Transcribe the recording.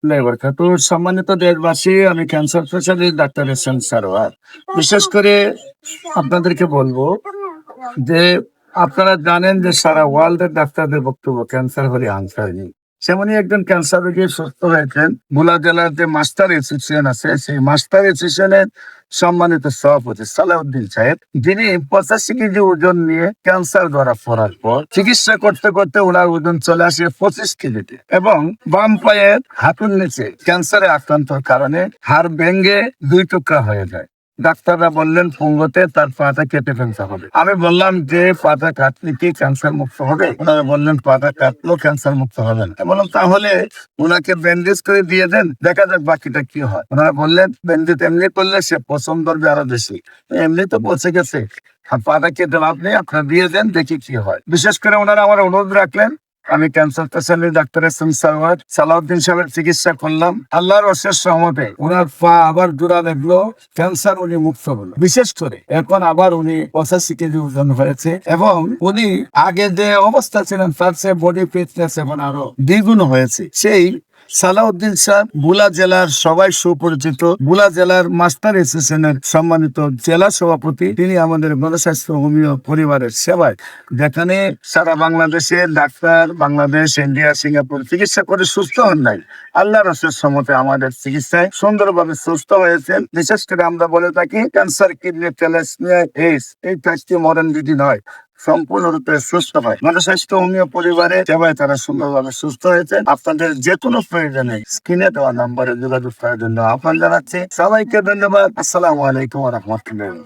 তো সম্মানিত দেশবাসী, আমি cancer specialist doctor S M Sarwar. বিশেষ করে আপনাদেরকে বলবো যে আপনারা জানেন যে সারা ওয়ার্ল্ডের ডাক্তারদের বক্তব্য ক্যান্সার হলে আনসার নেই। সেমনি একজন ক্যান্সার রোগী সুস্থ হয়েছেন। ভোলা জেলার যে মাস্টার অ্যাসোসিয়েশন আছে, সেই মাস্টার অ্যাসোসিয়েশনের সম্মানিত সভাপতি সালাউদ্দিন সাহেব, যিনি 85 কেজি ওজন নিয়ে ক্যান্সার ধরা পড়ার পর চিকিৎসা করতে করতে ওনার ওজন চলে আসে 25 কেজিতে, এবং বাম পায়ের হাঁটুর নিচে ক্যান্সারে আক্রান্তর কারণে হাড় ভেঙে 2 টুকরা হয়ে যায়। ডাক্তাররা বললেন ফুঙ্গতে তার পাটা কেটে ফেলতে হবে। আমি বললাম যে পাটা কাটলে কি ক্যান্সার মুক্ত হবে? ওনারা বললেন পাটা কাটলেও ক্যান্সার মুক্ত হবে না। আমি বললাম তাহলে ওনাকে ব্যান্ডেজ করে দিয়ে দেন, দেখা যাক বাকিটা কি হয়। ওনারা বললেন ব্যান্ডেজ এমনি করলে সে পছন্দ করবে আরো বেশি, এমনি তো পচে গেছে, আর পাটা কেটে লাভ নেই, আপনারা দিয়ে দেন, দেখি কি হয়। বিশেষ করে ওনারা আমার অনুরোধ রাখলেন। আমি cancer specialist doctor S M Sarwar Salauddin সাহেবের চিকিৎসা করলাম। আল্লাহর অশেষ রহমতে ওনার পা আবার জোড়া লাগলো, ক্যান্সার উনি মুক্ত হলো। বিশেষ করে এখন আবার উনি 85 কেজি ওজন হয়েছে, এবং উনি আগে যে অবস্থা ছিলেন তার চেয়ে বডি ফিটনেস এখন আরো দ্বিগুণ হয়েছে। সেই সালাউদ্দিন সাহেব ভোলা জেলার সবাই সুপরিচিত, ভোলা জেলার মাস্টার অ্যাসোসিয়েশনের সম্মানিত জেলা সভাপতি। তিনি আমাদের গণস্বাস্থ্য হোমিও পরিবারের সেবায়, যেখানে সারা বাংলাদেশের ডাক্তার, বাংলাদেশ, ইন্ডিয়া, সিঙ্গাপুর চিকিৎসা করে সুস্থ হন নাই, আল্লাহর অশেষ রহমতে আমাদের চিকিৎসায় সুন্দরভাবে সুস্থ হয়েছেন। বিশেষ করে আমরা বলে থাকি ক্যান্সার, কিডনি, থ্যালাসেমিয়া, এইডস, এই 5টি মরণ বিধি নয়, সম্পূর্ণরূপে সুস্থ হয়। গণস্বাস্থ্য হোমিও পরিবারের সেবায় তারা সুন্দরভাবে সুস্থ হয়েছেন। আপনাদের যে কোনো প্রয়োজনে স্ক্রিনে দেওয়া নম্বরে যোগাযোগ করার জন্য আহ্বান জানাচ্ছি। সবাইকে ধন্যবাদ। আসসালামু আলাইকুম ওয়া রাহমাতুল্লাহ।